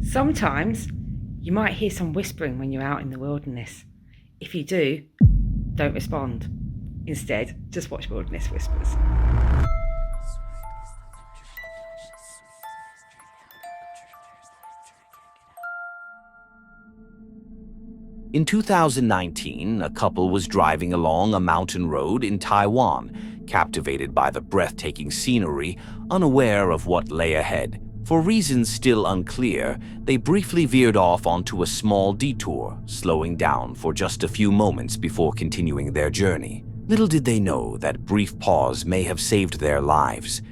Sometimes you might hear some whispering when you're out in the wilderness. If you do, don't respond. Instead, just watch Wilderness Whispers. In 2019, a couple was driving along a mountain road in Taiwan, captivated by the breathtaking scenery, unaware of what lay ahead. For reasons still unclear, they briefly veered off onto a small detour, slowing down for just a few moments before continuing their journey. Little did they know that brief pause may have saved their lives.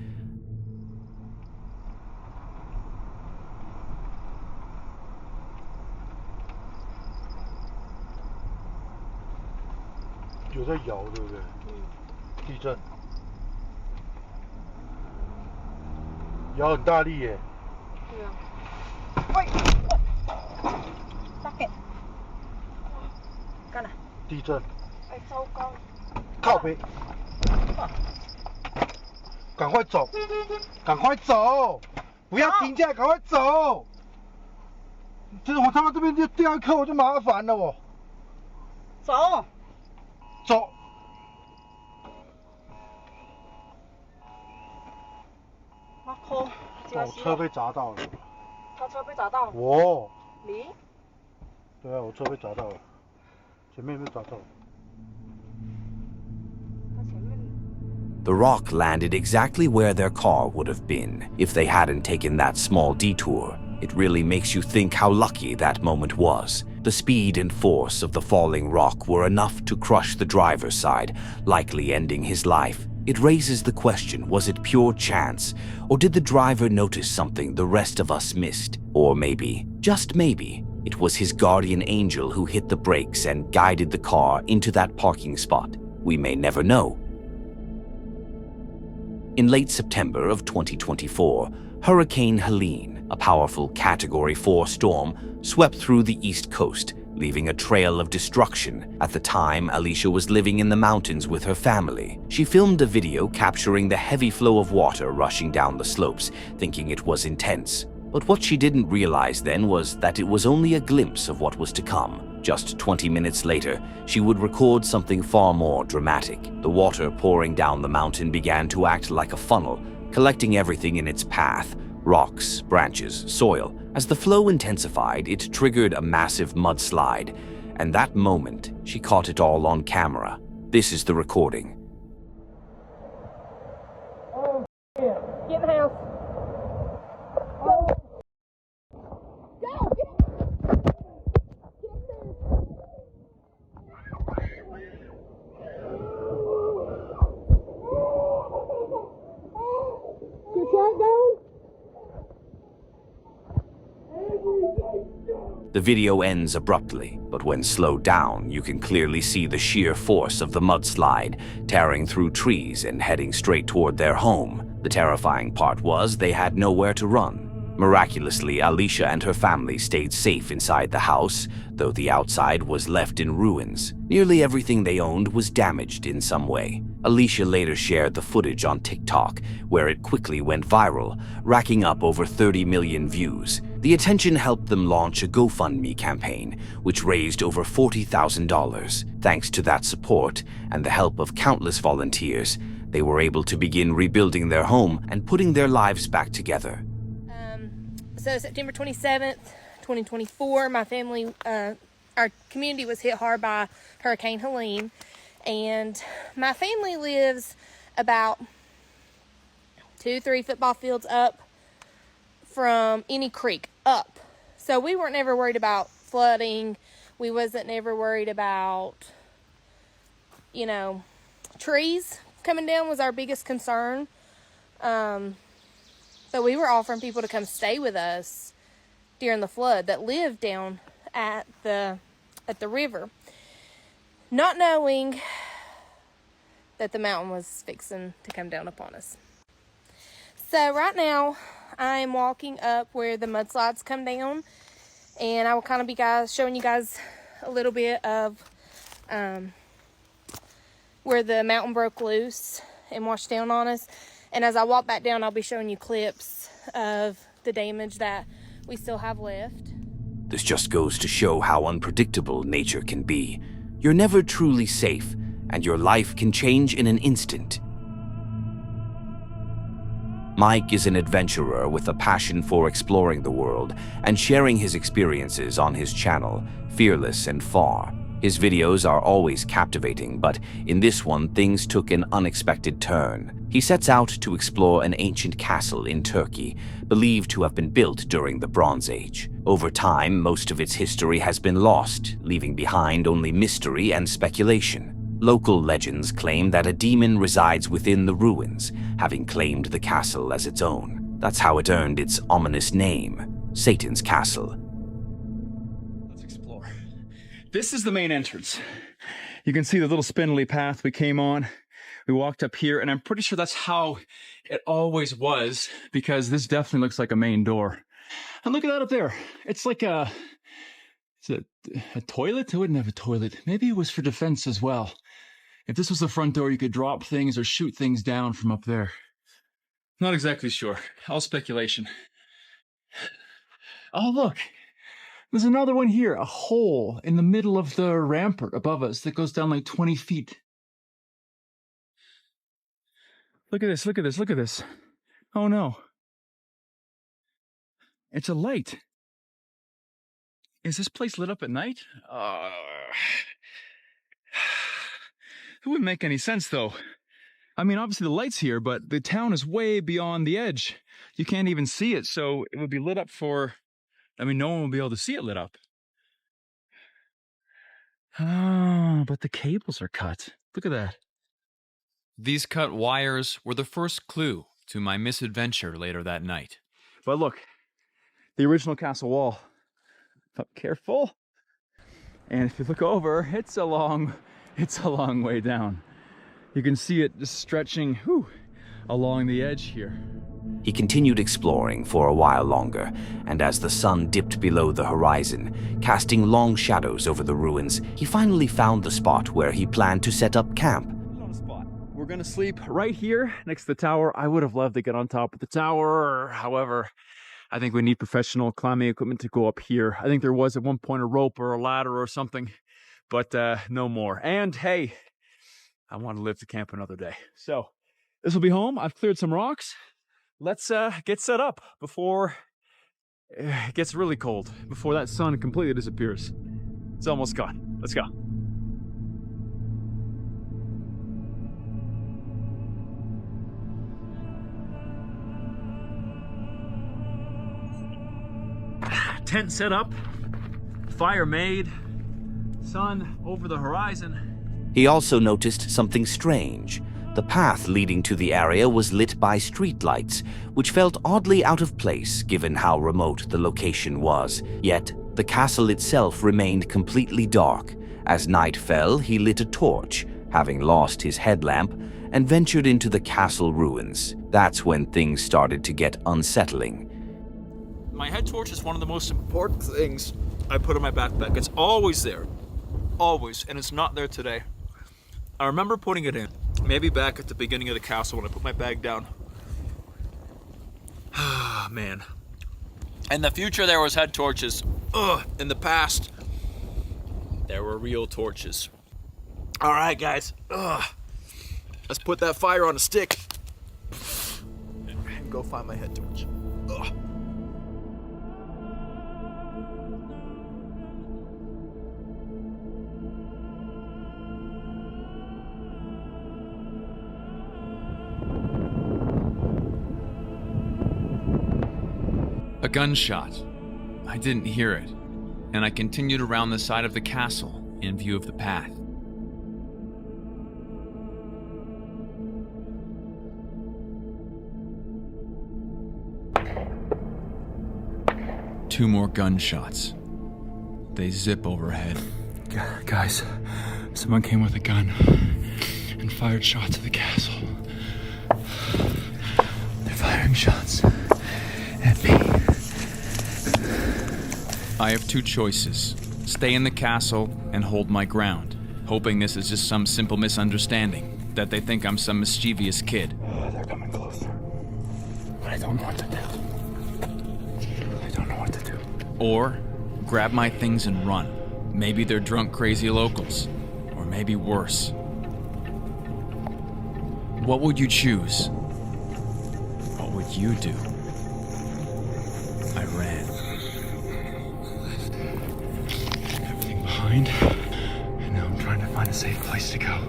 有在摇，对不对？地震，摇很大力耶。对啊。喂，大嘅，干啦！地震。哎，糟糕！靠北！赶快走！赶快走！不要停下来，赶快走！这我他妈这边就掉一颗，我就麻烦了哦。走。 走！我靠！我车被砸到了。他车被砸到了。我。你？对啊，我车被砸到了，前面被砸到了。他前面。The rock landed exactly where their car would have been if they hadn't taken that small detour. It really makes you think how lucky that moment was. The speed and force of the falling rock were enough to crush the driver's side, likely ending his life. It raises the question, was it pure chance? Or did the driver notice something the rest of us missed? Or maybe, just maybe, it was his guardian angel who hit the brakes and guided the car into that parking spot. We may never know. In late September of 2024, Hurricane Helene, a powerful Category 4 storm, swept through the East Coast, leaving a trail of destruction. At the time, Alisha was living in the mountains with her family. She filmed a video capturing the heavy flow of water rushing down the slopes, thinking it was intense. But what she didn't realize then was that it was only a glimpse of what was to come. Just 20 minutes later, she would record something far more dramatic. The water pouring down the mountain began to act like a funnel, collecting everything in its path: rocks, branches, soil. As the flow intensified, it triggered a massive mudslide, and that moment, she caught it all on camera. This is the recording. Oh, yeah. Get in the house. Go. Go. Get Your truck going? The video ends abruptly, but when slowed down, you can clearly see the sheer force of the mudslide, tearing through trees and heading straight toward their home. The terrifying part was they had nowhere to run. Miraculously, Alisha and her family stayed safe inside the house, though the outside was left in ruins. Nearly everything they owned was damaged in some way. Alisha later shared the footage on TikTok, where it quickly went viral, racking up over 30 million views. The attention helped them launch a GoFundMe campaign, which raised over $40,000. Thanks to that support and the help of countless volunteers, they were able to begin rebuilding their home and putting their lives back together. So September 27th, 2024, my family, our community was hit hard by Hurricane Helene, and my family lives about 2-3 football fields up from any creek up. So we weren't ever worried about flooding. We wasn't ever worried about, trees coming down was our biggest concern. But we were offering people to come stay with us during the flood that lived down at the river, not knowing that the mountain was fixing to come down upon us. So right now, I'm walking up where the mudslides come down, and I will kind of be showing you guys a little bit of where the mountain broke loose and washed down on us. And as I walk back down, I'll be showing you clips of the damage that we still have left. This just goes to show how unpredictable nature can be. You're never truly safe, and your life can change in an instant. Mike is an adventurer with a passion for exploring the world and sharing his experiences on his channel, Fearless and Far. His videos are always captivating, but in this one, things took an unexpected turn. He sets out to explore an ancient castle in Turkey, believed to have been built during the Bronze Age. Over time, most of its history has been lost, leaving behind only mystery and speculation. Local legends claim that a demon resides within the ruins, having claimed the castle as its own. That's how it earned its ominous name, Satan's Castle. Let's explore. This is the main entrance. You can see the little spindly path we came on. We walked up here, and I'm pretty sure that's how it always was, because this definitely looks like a main door. And look at that up there. It's like a toilet? It wouldn't have a toilet. Maybe it was for defense as well. If this was the front door, you could drop things or shoot things down from up there. Not exactly sure. All speculation. Oh, look. There's another one here. A hole in the middle of the rampart above us that goes down like 20 feet. Look at this, look at this, look at this. Oh, no. It's a light. Is this place lit up at night? It wouldn't make any sense, though. I mean, obviously the light's here, but the town is way beyond the edge. You can't even see it, so it would be lit up for... I mean, no one will be able to see it lit up. Oh, but the cables are cut. Look at that. These cut wires were the first clue to my misadventure later that night. But look, the original castle wall. Oh, careful. And if you look over, it's a long way down. You can see it just stretching along the edge here. He continued exploring for a while longer, and as the sun dipped below the horizon, casting long shadows over the ruins, he finally found the spot where he planned to set up camp. On the spot. We're gonna sleep right here next to the tower. I would have loved to get on top of the tower. However, I think we need professional climbing equipment to go up here. I think there was at one point a rope or a ladder or something, but no more. And hey, I want to live to camp another day. So this will be home. I've cleared some rocks. Let's get set up before it gets really cold, before that sun completely disappears. It's almost gone. Let's go. Tent set up, fire made, sun over the horizon. He also noticed something strange. The path leading to the area was lit by streetlights, which felt oddly out of place given how remote the location was. Yet, the castle itself remained completely dark. As night fell, he lit a torch, having lost his headlamp, and ventured into the castle ruins. That's when things started to get unsettling. My head torch is one of the most important things I put in my backpack. It's always there. Always. And it's not there today. I remember putting it in. Maybe back at the beginning of the castle when I put my bag down. Ah, man. In the future, there was head torches. In the past, there were real torches. All right, guys. Let's put that fire on a stick and go find my head torch. A gunshot. I didn't hear it, and I continued around the side of the castle in view of the path. Two more gunshots. They zip overhead. Guys, someone came with a gun and fired shots at the castle. They're firing shots at me. I have two choices. Stay in the castle and hold my ground, hoping this is just some simple misunderstanding, that they think I'm some mischievous kid. They're coming closer. But I don't know what to do. I don't know what to Or grab my things and run. Maybe they're drunk, crazy locals. Or maybe worse. What would you choose? What would you do? I ran. Everything behind, and now I'm trying to find a safe place to go.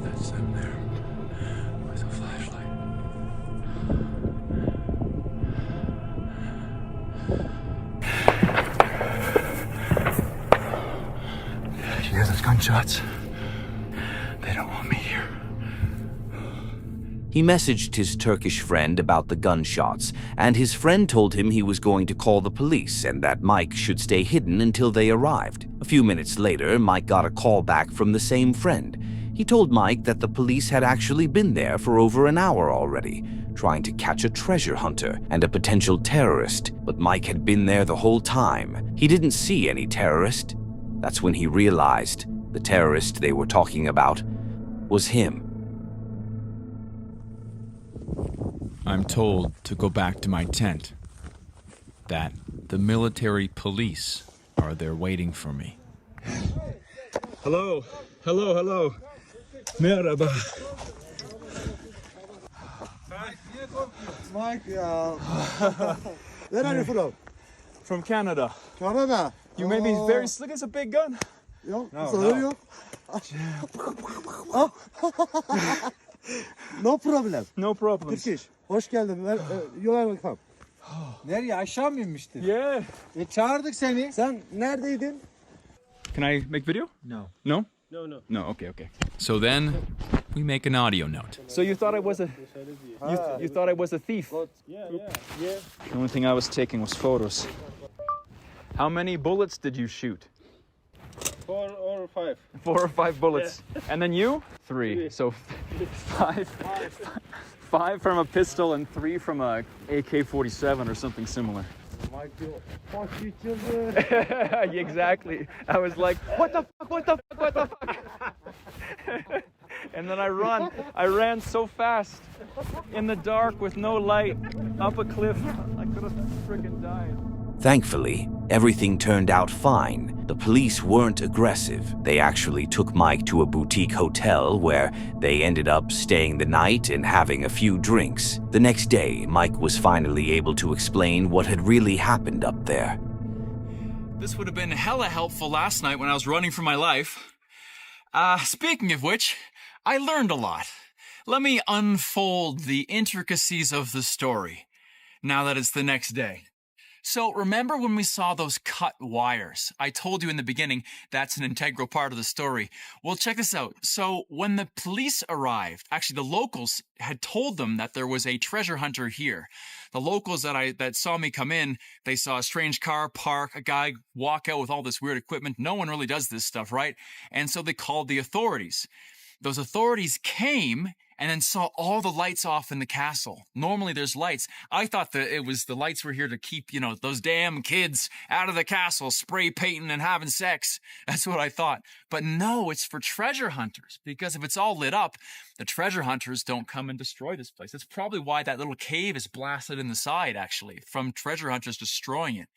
That's them there with a flashlight. You hear those gunshots? They don't want me here. He messaged his Turkish friend about the gunshots, and his friend told him he was going to call the police and that Mike should stay hidden until they arrived. A few minutes later, Mike got a call back from the same friend. He told Mike that the police had actually been there for over an hour already, trying to catch a treasure hunter and a potential terrorist, but Mike had been there the whole time. He didn't see any terrorist. That's when he realized the terrorist they were talking about was him. I'm told to go back to my tent. That the military police are there waiting for me. Hello, hello, hello. Merhaba. Mike, where are you from? From Canada. Canada. You made me very slick as a big gun. Yok, No, sorun no. yok. No problem. No problem. Turkish. Hoş geldin. You are welcome. Nereye? Aşağı mı inmiştin? Yeah. Çağırdık seni. Sen neredeydin? Can I make video? No. No? No, okay, okay. So then, we make an audio note. So you thought I was a you thought I was a thief? Yeah. The only thing I was taking was photos. How many bullets did you shoot? 4 or 5. 4 or 5 bullets. And then you? 3. So 5 from a pistol and 3 from a AK-47 or something similar. Mike diyor. Fuck you children. Exactly. I was like, what the fuck, what the fuck, what the fuck? And then I ran so fast in the dark with no light up a cliff. I could have freaking died. Thankfully, everything turned out fine. The police weren't aggressive. They actually took Mike to a boutique hotel where they ended up staying the night and having a few drinks. The next day, Mike was finally able to explain what had really happened up there. This would have been hella helpful last night when I was running for my life. Speaking of which, I learned a lot. Let me unfold the intricacies of the story, now that it's the next day. So remember when we saw those cut wires? I told you in the beginning that's an integral part of the story. Well, check this out. So when the police arrived, actually the locals had told them that there was a treasure hunter here. The locals that saw me come in, they saw a strange car park, a guy walk out with all this weird equipment. No one really does this stuff, right? And so they called the authorities. Those authorities came and then saw all the lights off in the castle. Normally there's lights. I thought that the lights were here to keep, those damn kids out of the castle, spray painting and having sex. That's what I thought. But no, it's for treasure hunters, because if it's all lit up, the treasure hunters don't come and destroy this place. That's probably why that little cave is blasted in the side, actually, from treasure hunters destroying it.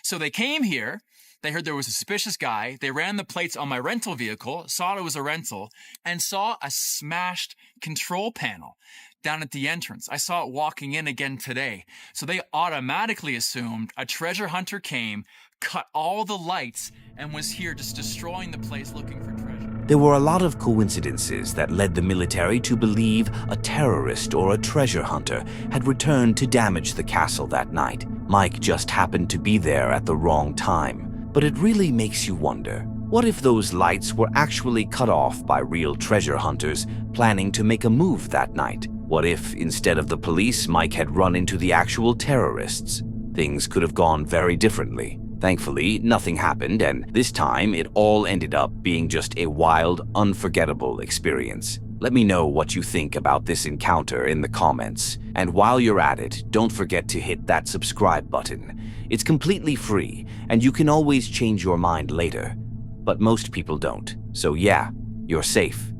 So they came here. They heard there was a suspicious guy. They ran the plates on my rental vehicle, saw it was a rental, and saw a smashed control panel down at the entrance. I saw it walking in again today. So they automatically assumed a treasure hunter came, cut all the lights, and was here just destroying the place looking for treasure. There were a lot of coincidences that led the military to believe a terrorist or a treasure hunter had returned to damage the castle that night. Mike just happened to be there at the wrong time. But it really makes you wonder, what if those lights were actually cut off by real treasure hunters planning to make a move that night? What if, instead of the police, Mike had run into the actual terrorists? Things could have gone very differently. Thankfully, nothing happened, and this time it all ended up being just a wild, unforgettable experience. Let me know what you think about this encounter in the comments. And while you're at it, don't forget to hit that subscribe button. It's completely free, and you can always change your mind later. But most people don't. So yeah, you're safe.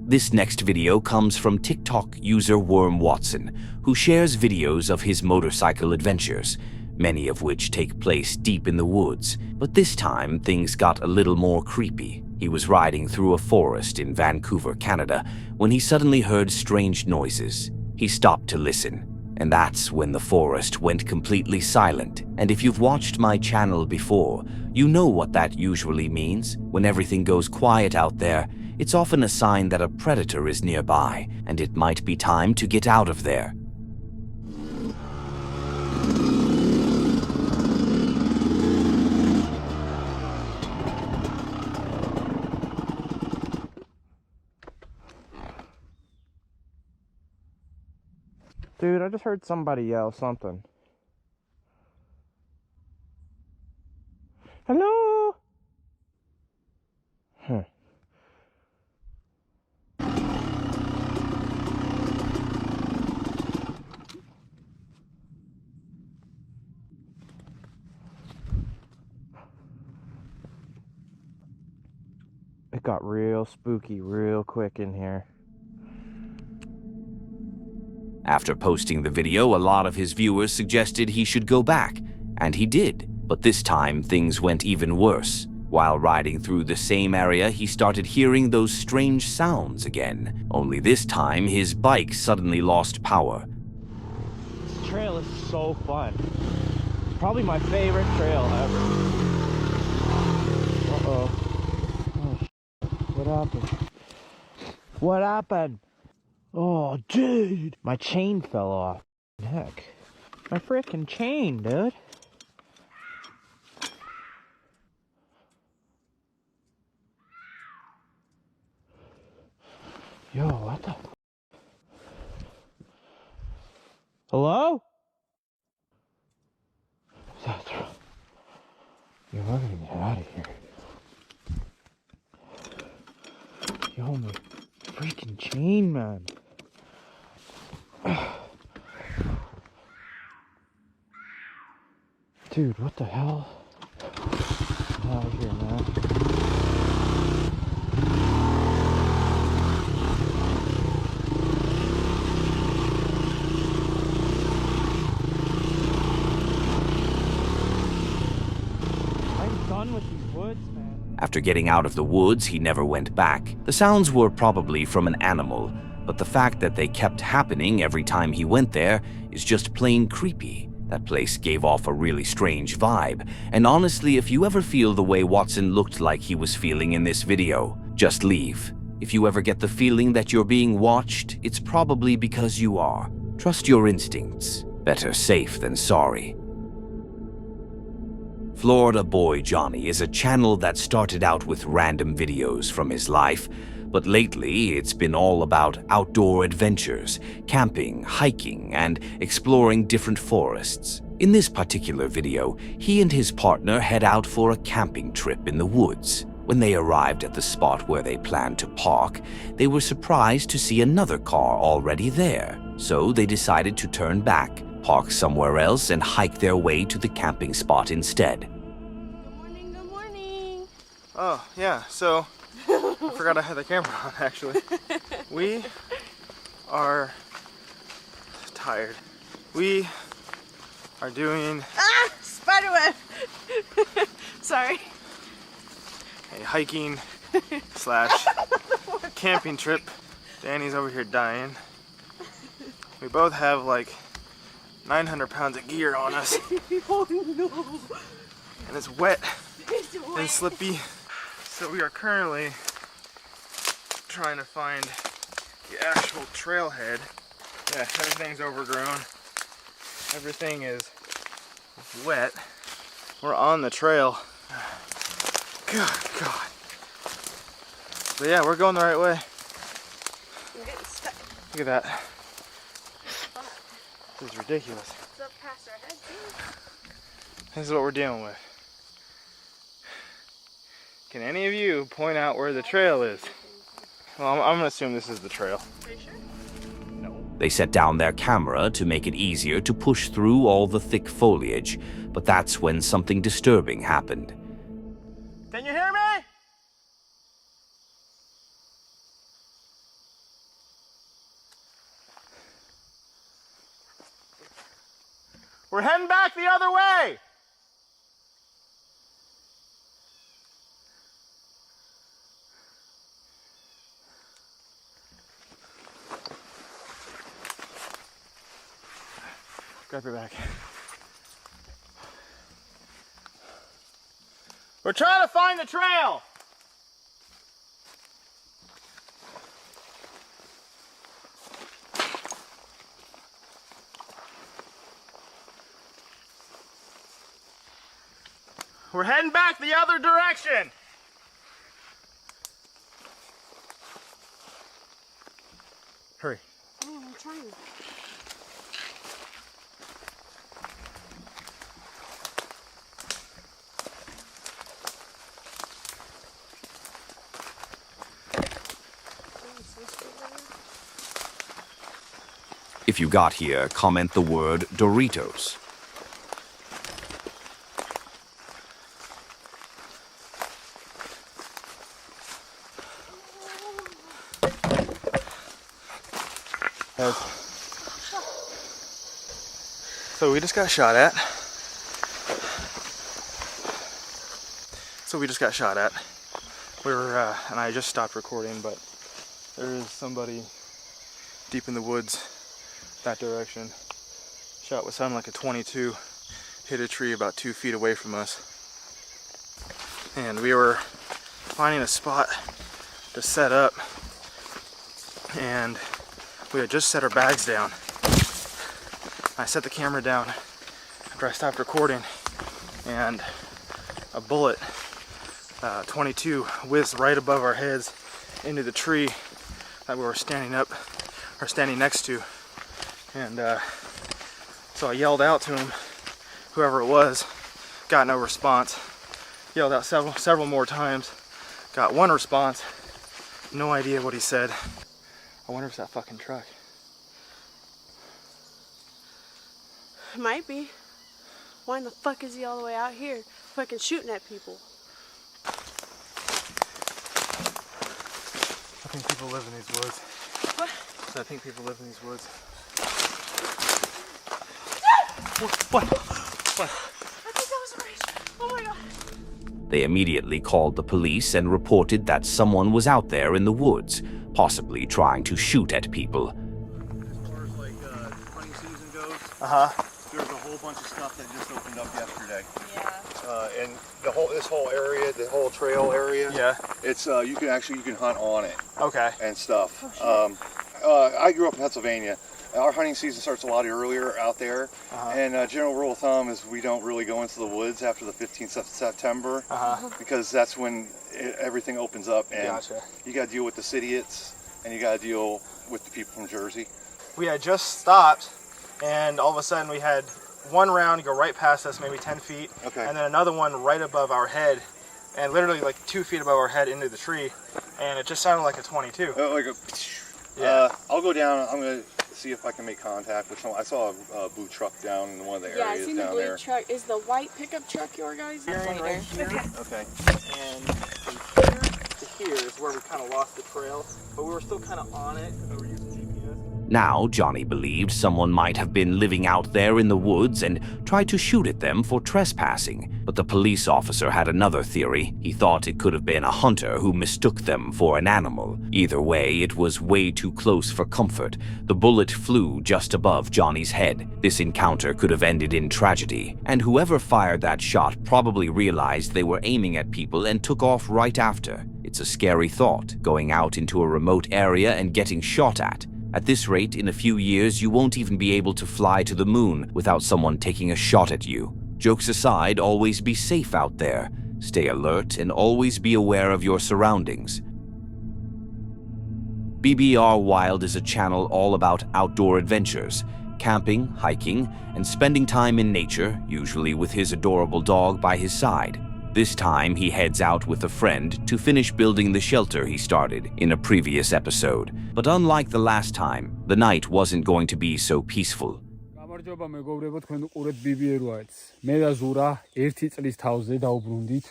This next video comes from TikTok user Worm Watson, who shares videos of his motorcycle adventures, many of which take place deep in the woods. But this time, things got a little more creepy. He was riding through a forest in Vancouver, Canada, when he suddenly heard strange noises. He stopped to listen, and that's when the forest went completely silent. And if you've watched my channel before, you know what that usually means. When everything goes quiet out there, it's often a sign that a predator is nearby, and it might be time to get out of there. Dude, I just heard somebody yell something. Hello? Huh. It got real spooky real quick in here. After posting the video, a lot of his viewers suggested he should go back, and he did. But this time, things went even worse. While riding through the same area, he started hearing those strange sounds again. Only this time, his bike suddenly lost power. This trail is so fun. Probably my favorite trail ever. Uh-oh. Oh, what happened? What happened? Oh, dude! My chain fell off. Heck. My frickin' chain, dude. Yo, what the? Hello? That's right. Yo, we're gonna get out of here. Yo, my freaking chain, man. Dude, what the hell? Get out of here, man. I'm done with these woods, man. After getting out of the woods, he never went back. The sounds were probably from an animal, but the fact that they kept happening every time he went there is just plain creepy. That place gave off a really strange vibe, and honestly, if you ever feel the way Watson looked like he was feeling in this video, just leave. If you ever get the feeling that you're being watched, it's probably because you are. Trust your instincts. Better safe than sorry. Florida Boy Johnny is a channel that started out with random videos from his life, but lately it's been all about outdoor adventures, camping, hiking, and exploring different forests. In this particular video, he and his partner head out for a camping trip in the woods. When they arrived at the spot where they planned to park, they were surprised to see another car already there. So they decided to turn back, park somewhere else, and hike their way to the camping spot instead. Good morning, good morning. Oh, yeah, so I forgot I had the camera on, actually. We are tired. We are doing Spiderweb. Sorry. a hiking slash camping trip. Danny's over here dying. We both have like 900 pounds of gear on us. Oh no. And it's wet It's wet. and slippy. So we are currently trying to find the actual trailhead. Yeah, everything's overgrown. Everything is wet. We're on the trail. Good God. But yeah, we're going the right way. I'm getting stuck. Look at that. This is ridiculous. It's up past our head too. This is what we're dealing with. Can any of you point out where the trail is? Well, I'm gonna assume this is the trail. Pretty sure. They set down their camera to make it easier to push through all the thick foliage, but that's when something disturbing happened. Can you hear me? We're heading back the other way. Grab your bag. We're trying to find the trail. We're heading back the other direction. Hurry. Oh, I'm trying. If you got here, comment the word Doritos. So we just got shot at. We were, and I just stopped recording, but there is somebody deep in the woods that direction. Shot what sounded like a 22, hit a tree about 2 feet away from us. And we were finding a spot to set up, and we had just set our bags down. I set the camera down after I stopped recording, and a bullet, 22, whizzed right above our heads into the tree that we were standing next to. And so I yelled out to him, whoever it was, got no response. Yelled out several more times, got one response, no idea what he said. I wonder if it's that fucking truck. It might be. Why in the fuck is he all the way out here fucking shooting at people? I think people live in these woods. What? So I think people live in these woods. What? I think that was a rage. Oh my god. They immediately called the police and reported that someone was out there in the woods, possibly trying to shoot at people. As far as like hunting season goes, there's a whole bunch of stuff that just opened up yesterday. Yeah. And this whole area, the whole trail area. Yeah. It's you can hunt on it. Okay. And stuff. I grew up in Pennsylvania. Our hunting season starts a lot earlier out there, and general rule of thumb is we don't really go into the woods after the 15th of September, because that's when everything opens up, and you got to deal with the cityots, and you got to deal with the people from Jersey. We had just stopped, and all of a sudden we had one round go right past us, maybe 10 feet, and then another one right above our head, and literally like 2 feet above our head into the tree, and it just sounded like a 22. I'll go down. I'm gonna see if I can make contact with someone. I saw a blue truck down in one of the areas Yeah, I seen the down blue there. truck. Is the white pickup truck your guys? Right here. Okay. And from here to here is where we kind of lost the trail, but we were still kind of on it because we were using GPS. Now, Johnny believed someone might have been living out there in the woods and tried to shoot at them for trespassing. But the police officer had another theory. He thought it could have been a hunter who mistook them for an animal. Either way, it was way too close for comfort. The bullet flew just above Johnny's head. This encounter could have ended in tragedy, and whoever fired that shot probably realized they were aiming at people and took off right after. It's a scary thought, going out into a remote area and getting shot at. At this rate, in a few years, you won't even be able to fly to the moon without someone taking a shot at you. Jokes aside, always be safe out there. Stay alert and always be aware of your surroundings. BBR Wild is a channel all about outdoor adventures, camping, hiking, and spending time in nature, usually with his adorable dog by his side. This time, he heads out with a friend to finish building the shelter he started in a previous episode. But unlike the last time, the night wasn't going to be so peaceful. გამარჯობა მეგობრებო, თქვენ უყურებთ BBR-ს. მე და ზურა 1 წლის თავზე დაუბრუნდით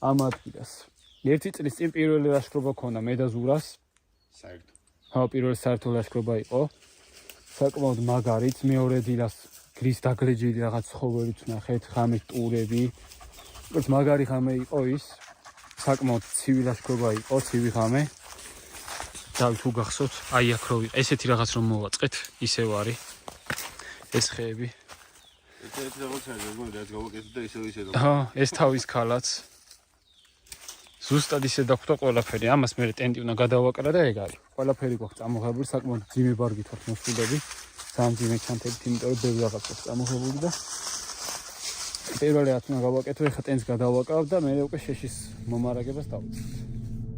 ამ ადგილას. 1 წლის წინ პირველი ლაშქრობა ქონდა მე და ზურას. საერთო. პირველი საერთო ლაშქრობა იყო. საკმაოდ მაგარიც, მეორე დილას გრის დაგლეჯილი რაღაც ცხოველიც ნახეთ, ხამის ტურები. როგორც მაგარი ხამე იყო ის, საკმაოდ ცივი ლაშქრობა იყო, ცივი ხამე. და თუ გახსოვთ, აი აქ რო ესეთი რაღაც რომ მოვაწყეთ, ისევ არის ეს ხეები. ეს თავის ქალაც. ზუსტად ისე დახვდა ყველაფერი. ამას მე ტენტი უნდა გადავაკრა და ეგ არის. ყველაფერი გვაქვს წამოღებული, საკმაოდ ძიმე ბარგით ვართ მოსულები. ძალიან ძიმე ჩანთებით, იმიტომ რომ ბევრი რაღაც გვაქვს წამოღებული და პირველი რაც უნდა გავაკეთო, ეხლა ტენტს გადავაკრავ და მე უკვე შეშის მომარაგებას დავიწყებ.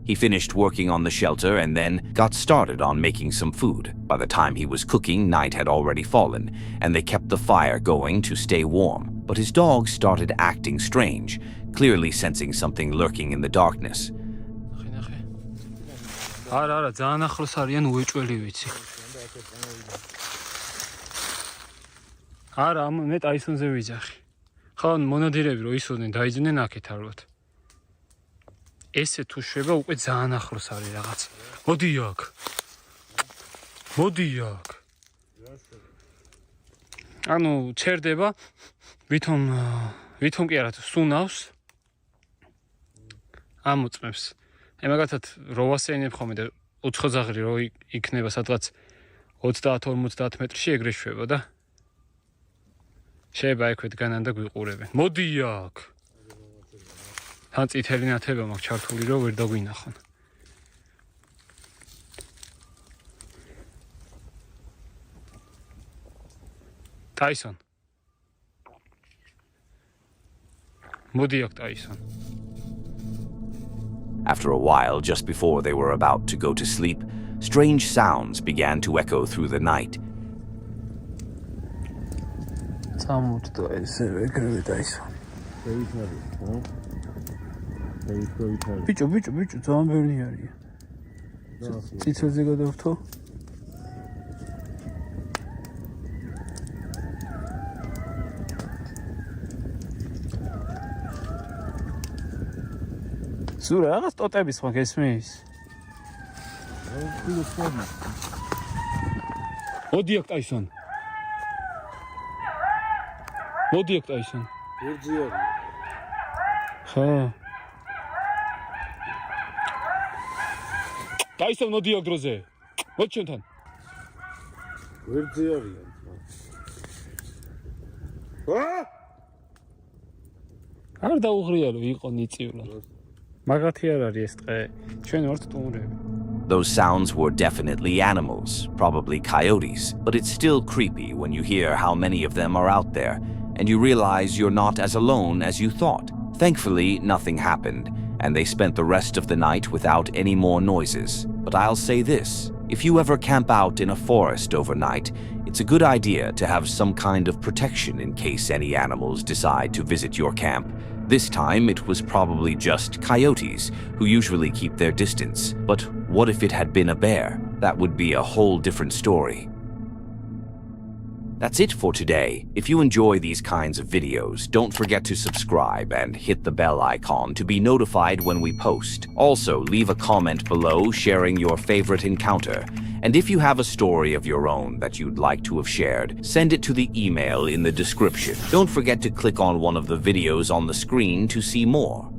He finished working on the shelter and then got started on making some food. By the time he was cooking, night had already fallen, and they kept the fire going to stay warm. But his dog started acting strange, clearly sensing something lurking in the darkness. არა, ძალიან ახლოს არიან უეჭველი ვიცი. არა, მე ტაისონზე ვიძახი. ხო, მონადირები რო ისოდნენ, დაიძნენ აქეთ ალბათ. ესე თუ შვება უკვე ძალიან ახლოს არის რაღაც. მოდი აქ. მოდი აქ. ანუ ჩერდება ვითომ კი არა სუნავს ამოწმებს. მაგათად რო ვასეინებ ხოლმე და უცხოძაღლი რო იქნება სადღაც 30-50 მეტრში ეგრე შვება და შეიძლება ექვეთ განან და გვიყურებენ. მოდი აქ. თან წითელი ნათება მაქვს ჩართული რომ ვერ დაგვინახონ. ტაისონ. მოდი აქ ტაისონ. After a while, just before they were about to go to sleep, strange sounds began to echo through the night. Bicho, ძალიან ბევრი არის. ციცელზე გადავთო. სულ რაღაც ტოტების ხო გესმის? მოდი აქ ტაისონ. მოდი აქ ტაისონ. ვერძი არის. ხო. ტაისონ მოდი აქ დროზე. მოდი ჩვენთან. ვერძი არიან. არ დაუღრია რომ იყო ნიწივლად. მაგათი არ არის ეს ტყე. ჩვენ ვართ ტუმრები. Those sounds were definitely animals, probably coyotes, but it's still creepy when you hear how many of them are out there, and you realize you're not as alone as you thought. Thankfully, nothing happened, and they spent the rest of the night without any more noises. But I'll say this, if you ever camp out in a forest overnight, it's a good idea to have some kind of protection in case any animals decide to visit your camp. This time, it was probably just coyotes, who usually keep their distance. But what if it had been a bear? That would be a whole different story. That's it for today. If you enjoy these kinds of videos, don't forget to subscribe and hit the bell icon to be notified when we post. Also, leave a comment below sharing your favorite encounter. And if you have a story of your own that you'd like to have shared, send it to the email in the description. Don't forget to click on one of the videos on the screen to see more.